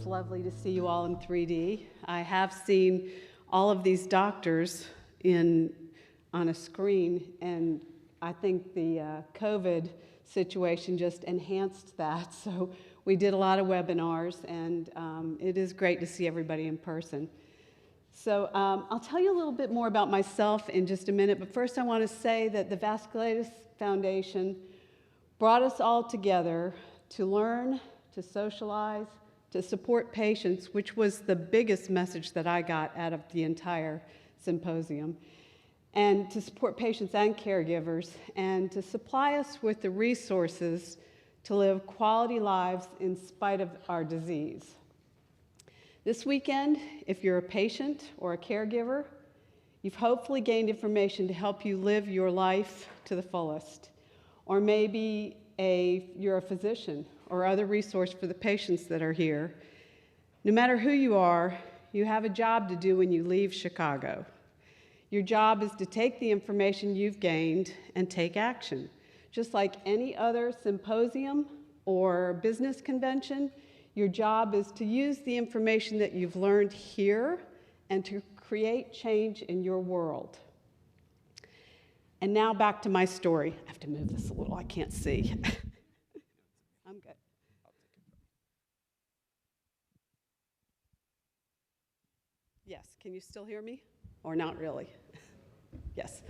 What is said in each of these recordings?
lovely to see you all in 3D. I have seen all of these doctors on a screen, and I think the COVID situation just enhanced that. So we did a lot of webinars, and it is great to see everybody in person. So I'll tell you a little bit more about myself in just a minute, but first I want to say that the Vasculitis Foundation brought us all together to learn, to socialize, to support patients, which was the biggest message that I got out of the entire symposium, and to support patients and caregivers, and to supply us with the resources to live quality lives in spite of our disease. This weekend, if you're a patient or a caregiver, you've hopefully gained information to help you live your life to the fullest. Or maybe you're a physician or other resource for the patients that are here. No matter who you are, you have a job to do when you leave Chicago. Your job is to take the information you've gained and take action. Just like any other symposium or business convention, your job is to use the information that you've learned here and to create change in your world. And now back to my story. I have to move this a little, I can't see. I'm good. Yes, can you still hear me? Or not really? Yes.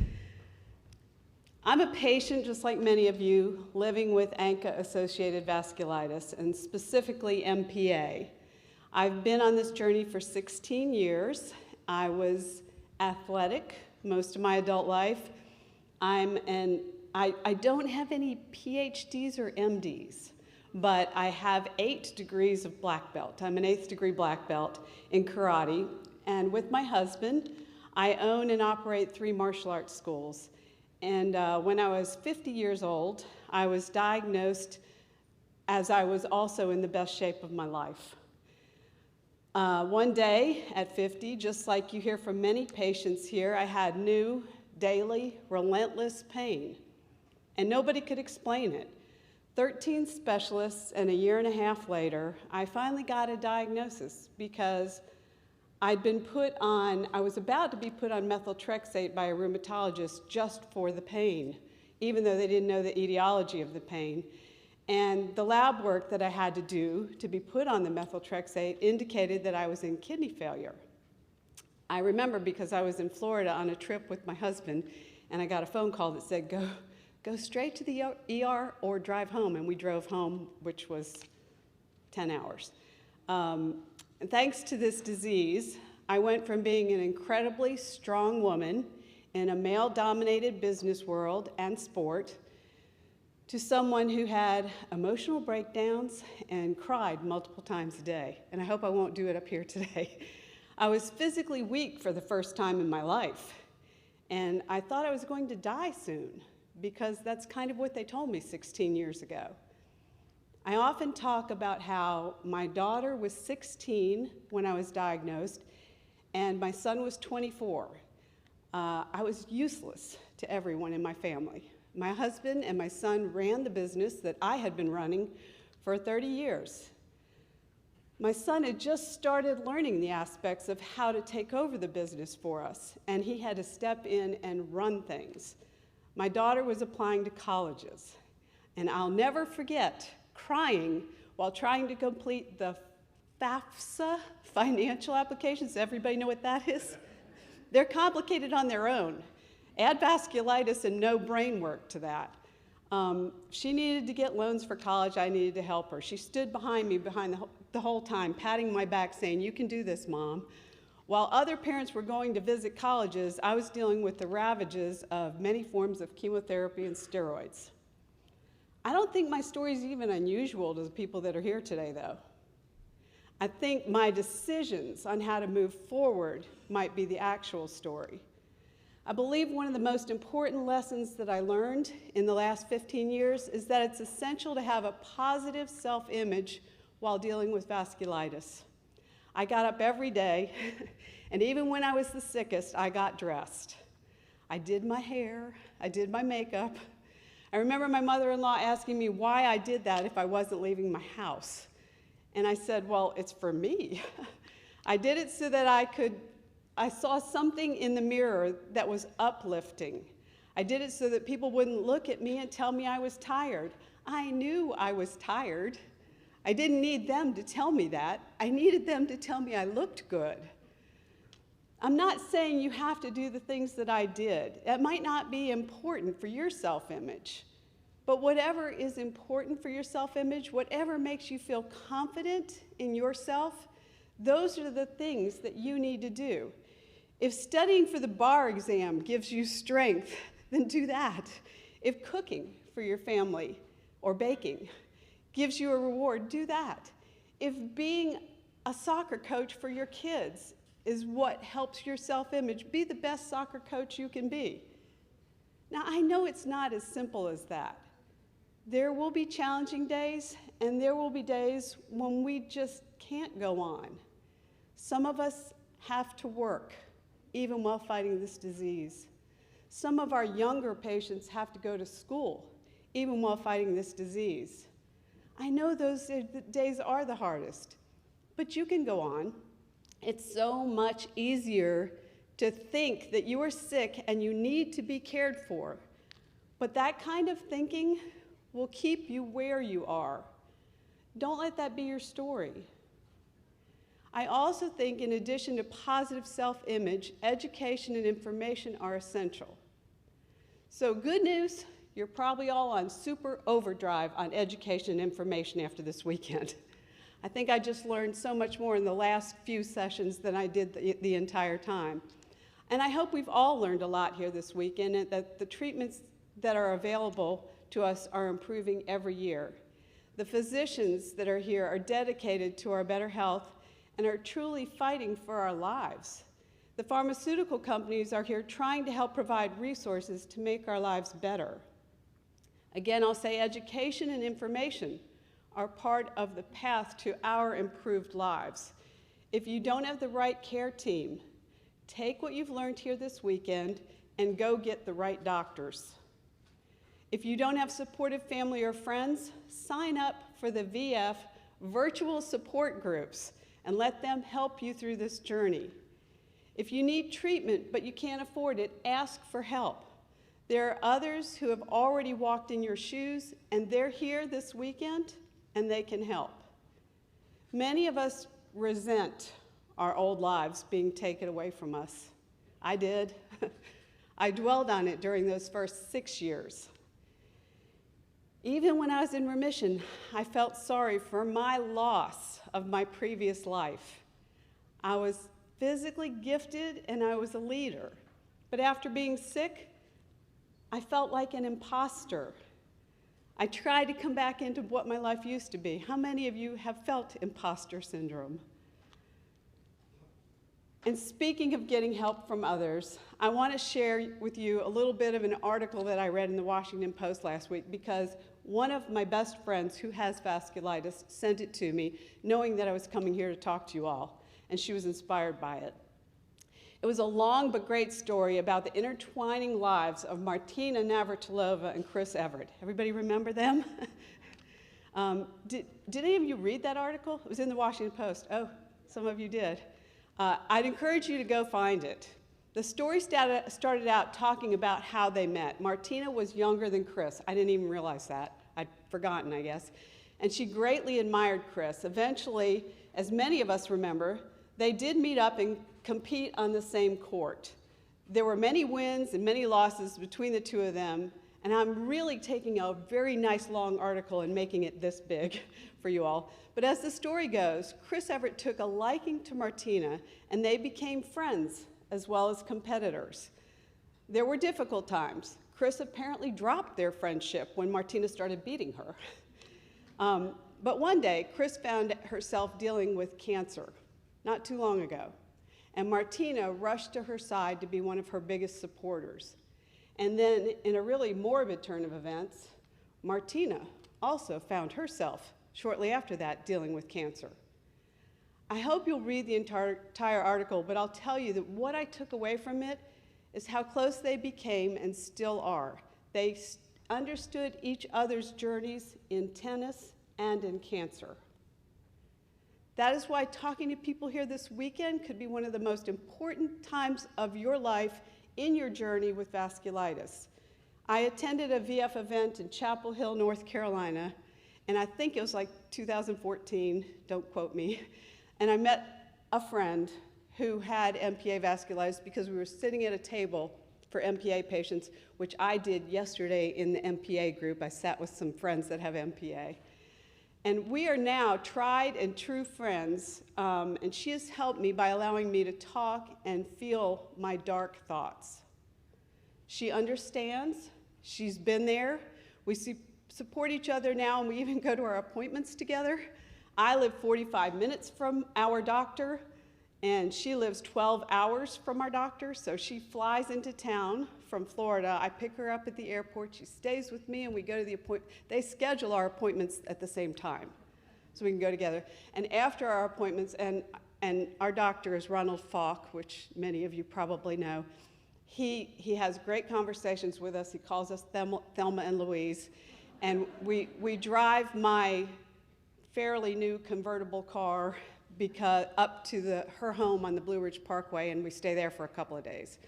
I'm a patient, just like many of you, living with ANCA-associated vasculitis, and specifically MPA. I've been on this journey for 16 years. I was athletic most of my adult life. I don't have any PhDs or MDs, but I have 8 degrees of black belt. I'm an 8th degree black belt in karate, and with my husband, I own and operate 3 martial arts schools. And when I was 50 years old, I was diagnosed as I was also in the best shape of my life. One day at 50, just like you hear from many patients here, I had new, daily, relentless pain, and nobody could explain it. 13 specialists, and a year and a half later, I finally got a diagnosis because I was about to be put on methotrexate by a rheumatologist just for the pain, even though they didn't know the etiology of the pain. And the lab work that I had to do to be put on the methotrexate indicated that I was in kidney failure. I remember because I was in Florida on a trip with my husband, and I got a phone call that said, go straight to the ER or drive home, and we drove home, which was 10 hours. And thanks to this disease, I went from being an incredibly strong woman in a male-dominated business world and sport to someone who had emotional breakdowns and cried multiple times a day. And I hope I won't do it up here today. I was physically weak for the first time in my life, and I thought I was going to die soon because that's kind of what they told me 16 years ago. I often talk about how my daughter was 16 when I was diagnosed, and my son was 24. I was useless to everyone in my family. My husband and my son ran the business that I had been running for 30 years. My son had just started learning the aspects of how to take over the business for us, and he had to step in and run things. My daughter was applying to colleges, and I'll never forget crying while trying to complete the FAFSA financial applications. Everybody know what that is? They're complicated on their own. Add vasculitis and no brain work to that. She needed to get loans for college. I needed to help her. She stood behind me the whole time, patting my back, saying, "You can do this, Mom." While other parents were going to visit colleges, I was dealing with the ravages of many forms of chemotherapy and steroids. I don't think my story is even unusual to the people that are here today, though. I think my decisions on how to move forward might be the actual story. I believe one of the most important lessons that I learned in the last 15 years is that it's essential to have a positive self-image while dealing with vasculitis. I got up every day, and even when I was the sickest, I got dressed. I did my hair, I did my makeup. I remember my mother-in-law asking me why I did that if I wasn't leaving my house. And I said, well, it's for me. I did it so that I saw something in the mirror that was uplifting. I did it so that people wouldn't look at me and tell me I was tired. I knew I was tired. I didn't need them to tell me that. I needed them to tell me I looked good. I'm not saying you have to do the things that I did. That might not be important for your self-image. But whatever is important for your self-image, whatever makes you feel confident in yourself, those are the things that you need to do. If studying for the bar exam gives you strength, then do that. If cooking for your family or baking gives you a reward, do that. If being a soccer coach for your kids is what helps your self-image, be the best soccer coach you can be. Now, I know it's not as simple as that. There will be challenging days, and there will be days when we just can't go on. Some of us have to work, even while fighting this disease. Some of our younger patients have to go to school, even while fighting this disease. I know those days are the hardest, but you can go on. It's so much easier to think that you are sick and you need to be cared for. But that kind of thinking will keep you where you are. Don't let that be your story. I also think in addition to positive self-image, education and information are essential. So good news, you're probably all on super overdrive on education and information after this weekend. I think I just learned so much more in the last few sessions than I did the entire time. And I hope we've all learned a lot here this weekend, and that the treatments that are available to us are improving every year. The physicians that are here are dedicated to our better health and are truly fighting for our lives. The pharmaceutical companies are here trying to help provide resources to make our lives better. Again, I'll say education and information are part of the path to our improved lives. If you don't have the right care team, take what you've learned here this weekend and go get the right doctors. If you don't have supportive family or friends, sign up for the VF virtual support groups and let them help you through this journey. If you need treatment but you can't afford it, ask for help. There are others who have already walked in your shoes, and they're here this weekend, and they can help. Many of us resent our old lives being taken away from us. I did. I dwelled on it during those first 6 years. Even when I was in remission, I felt sorry for my loss of my previous life. I was physically gifted and I was a leader. But after being sick, I felt like an imposter. I tried to come back into what my life used to be. How many of you have felt imposter syndrome? And speaking of getting help from others, I want to share with you a little bit of an article that I read in the Washington Post last week, because one of my best friends who has vasculitis sent it to me, knowing that I was coming here to talk to you all, and she was inspired by it. It was a long but great story about the intertwining lives of Martina Navratilova and Chris Everett. Everybody remember them? Did any of you read that article? It was in the Washington Post. Oh, some of you did. I'd encourage you to go find it. The story started out talking about how they met. Martina was younger than Chris. I didn't even realize that. I'd forgotten, I guess. And she greatly admired Chris. Eventually, as many of us remember, they did meet up and compete on the same court. There were many wins and many losses between the two of them, and I'm really taking a very nice long article and making it this big for you all. But as the story goes, Chris Everett took a liking to Martina, and they became friends as well as competitors. There were difficult times. Chris apparently dropped their friendship when Martina started beating her. But one day, Chris found herself dealing with cancer not too long ago, and Martina rushed to her side to be one of her biggest supporters. And then, in a really morbid turn of events, Martina also found herself shortly after that dealing with cancer. I hope you'll read the entire article, but I'll tell you that what I took away from it is how close they became and still are. They understood each other's journeys in tennis and in cancer. That is why talking to people here this weekend could be one of the most important times of your life in your journey with vasculitis. I attended a VF event in Chapel Hill, North Carolina, and I think it was like 2014, don't quote me, and I met a friend who had MPA vasculitis because we were sitting at a table for MPA patients, which I did yesterday in the MPA group. I sat with some friends that have MPA. And we are now tried and true friends, and she has helped me by allowing me to talk and feel my dark thoughts. She understands, she's been there, we support each other now, and we even go to our appointments together. I live 45 minutes from our doctor, and she lives 12 hours from our doctor, so she flies into town from Florida. I pick her up at the airport, she stays with me, and we go to the appointment. They schedule our appointments at the same time, so we can go together. And after our appointments, and our doctor is Ronald Falk, which many of you probably know, he has great conversations with us. He calls us Thelma and Louise, and we drive my fairly new convertible car up to her home on the Blue Ridge Parkway, and we stay there for a couple of days.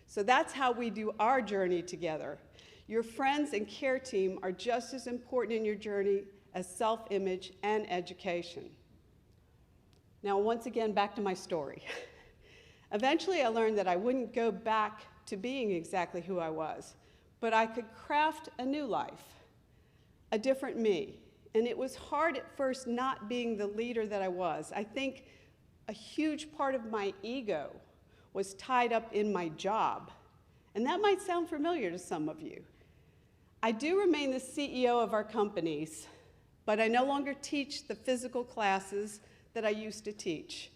So that's how we do our journey together. Your friends and care team are just as important in your journey as self-image and education. Now, once again, back to my story. Eventually, I learned that I wouldn't go back to being exactly who I was, but I could craft a new life, a different me. And it was hard at first not being the leader that I was. I think a huge part of my ego was tied up in my job. And that might sound familiar to some of you. I do remain the CEO of our companies, but I no longer teach the physical classes that I used to teach.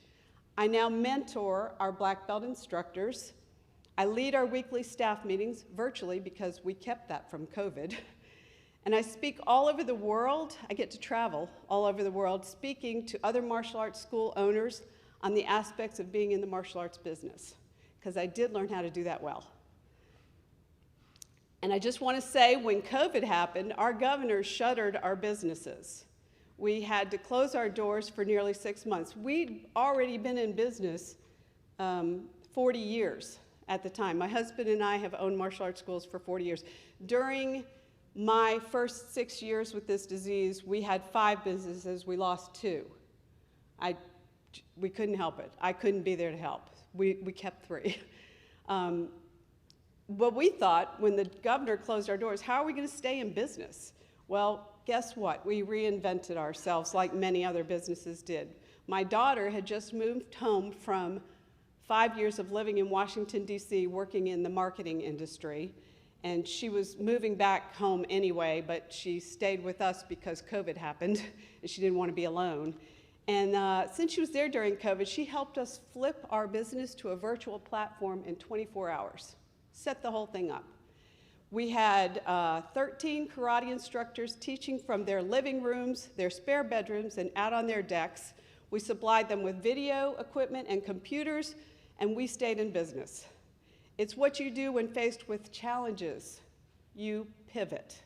I now mentor our black belt instructors. I lead our weekly staff meetings virtually because we kept that from COVID. And I speak all over the world. I get to travel all over the world, speaking to other martial arts school owners on the aspects of being in the martial arts business, because I did learn how to do that well. And I just want to say, when COVID happened, our governor shuttered our businesses. We had to close our doors for nearly 6 months. We'd already been in business 40 years at the time. My husband and I have owned martial arts schools for 40 years. During my first 6 years with this disease, we had 5 businesses. We lost 2. We couldn't help it. I couldn't be there to help. We kept 3. But we thought, when the governor closed our doors, how are we going to stay in business? Well, guess what? We reinvented ourselves like many other businesses did. My daughter had just moved home from 5 years of living in Washington, D.C., working in the marketing industry. And she was moving back home anyway, but she stayed with us because COVID happened, and she didn't want to be alone. And since she was there during COVID, she helped us flip our business to a virtual platform in 24 hours, set the whole thing up. We had 13 karate instructors teaching from their living rooms, their spare bedrooms, and out on their decks. We supplied them with video equipment and computers, and we stayed in business. It's what you do when faced with challenges. You pivot.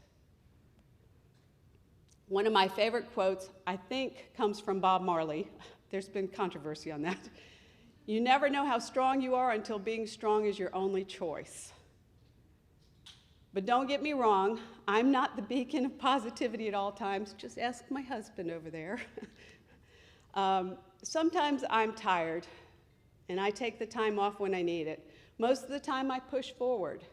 One of my favorite quotes, I think, comes from Bob Marley. There's been controversy on that. You never know how strong you are until being strong is your only choice. But don't get me wrong, I'm not the beacon of positivity at all times. Just ask my husband over there. Sometimes I'm tired, and I take the time off when I need it. Most of the time I push forward.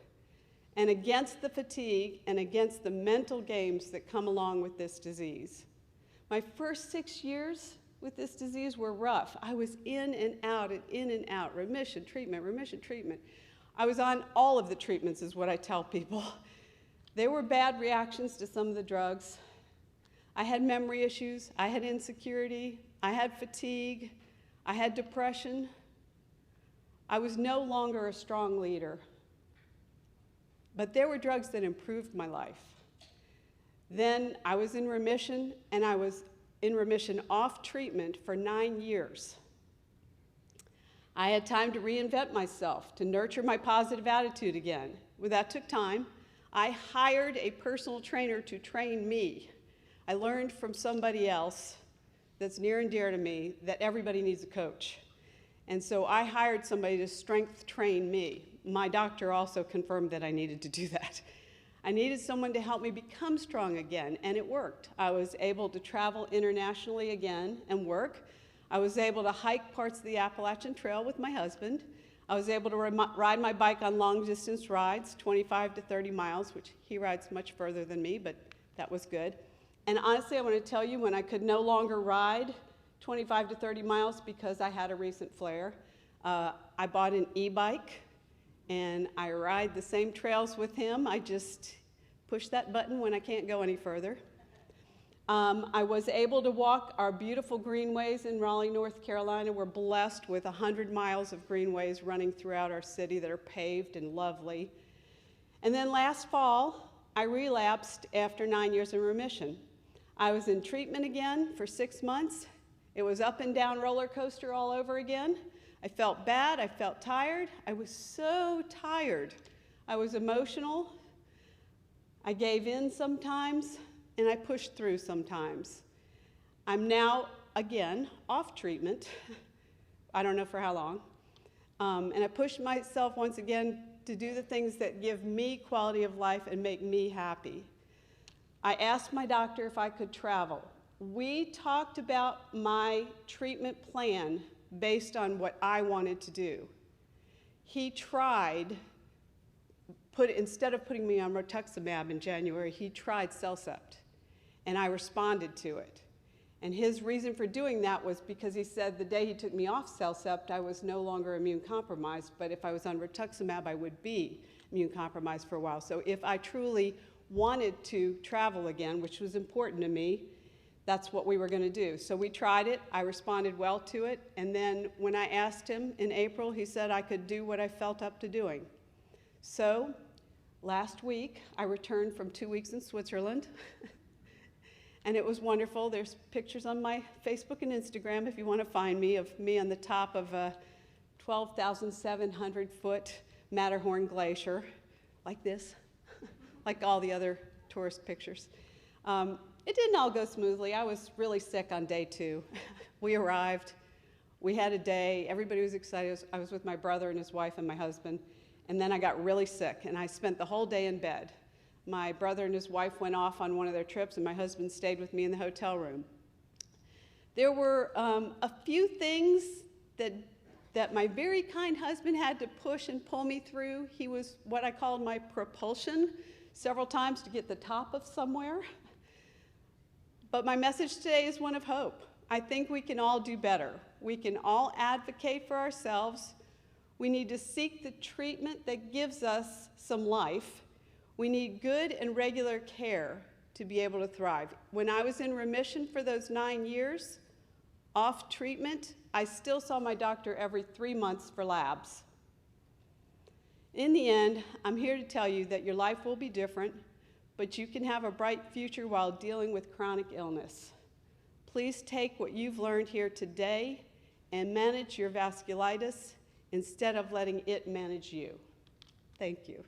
And against the fatigue and against the mental games that come along with this disease. My first 6 years with this disease were rough. I was in and out, remission, treatment. I was on all of the treatments is what I tell people. There were bad reactions to some of the drugs. I had memory issues, I had insecurity, I had fatigue, I had depression. I was no longer a strong leader. But there were drugs that improved my life. Then I was in remission, and I was in remission off treatment for 9 years. I had time to reinvent myself, to nurture my positive attitude again. Well, that took time. I hired a personal trainer to train me. I learned from somebody else that's near and dear to me, that everybody needs a coach. And so I hired somebody to strength train me. My doctor also confirmed that I needed to do that. I needed someone to help me become strong again, and it worked. I was able to travel internationally again and work. I was able to hike parts of the Appalachian Trail with my husband. I was able to ride my bike on long-distance rides, 25 to 30 miles, which he rides much further than me, but that was good. And honestly, I want to tell you, when I could no longer ride 25 to 30 miles because I had a recent flare, I bought an e-bike, and I ride the same trails with him. I just push that button when I can't go any further. I was able to walk our beautiful greenways in Raleigh, North Carolina. We're blessed with 100 miles of greenways running throughout our city that are paved and lovely. And then last fall, I relapsed after 9 years in remission. I was in treatment again for 6 months. It was up and down roller coaster all over again. I felt bad, I felt tired. I was so tired. I was emotional. I gave in sometimes, and I pushed through sometimes. I'm now, again, off treatment. I don't know for how long. And I pushed myself once again to do the things that give me quality of life and make me happy. I asked my doctor if I could travel. We talked about my treatment plan based on what I wanted to do. He tried, instead of putting me on rituximab in January, he tried Cellcept, and I responded to it. And his reason for doing that was because he said the day he took me off Cellcept, I was no longer immune compromised, but if I was on rituximab, I would be immune compromised for a while. So if I truly wanted to travel again, which was important to me, that's what we were going to do. So we tried it. I responded well to it. And then when I asked him in April, he said I could do what I felt up to doing. So last week, I returned from 2 weeks in Switzerland. And it was wonderful. There's pictures on my Facebook and Instagram if you want to find me, of me on the top of a 12,700-foot Matterhorn glacier, like this, like all the other tourist pictures. It didn't all go smoothly. I was really sick on day 2. We arrived. We had a day. Everybody was excited. I was with my brother and his wife and my husband. And then I got really sick, and I spent the whole day in bed. My brother and his wife went off on one of their trips, and my husband stayed with me in the hotel room. There were a few things that my very kind husband had to push and pull me through. He was what I called my propulsion several times to get the top of somewhere. But my message today is one of hope. I think we can all do better. We can all advocate for ourselves. We need to seek the treatment that gives us some life. We need good and regular care to be able to thrive. When I was in remission for those 9 years, off treatment, I still saw my doctor every 3 months for labs. In the end, I'm here to tell you that your life will be different, but you can have a bright future while dealing with chronic illness. Please take what you've learned here today and manage your vasculitis instead of letting it manage you. Thank you.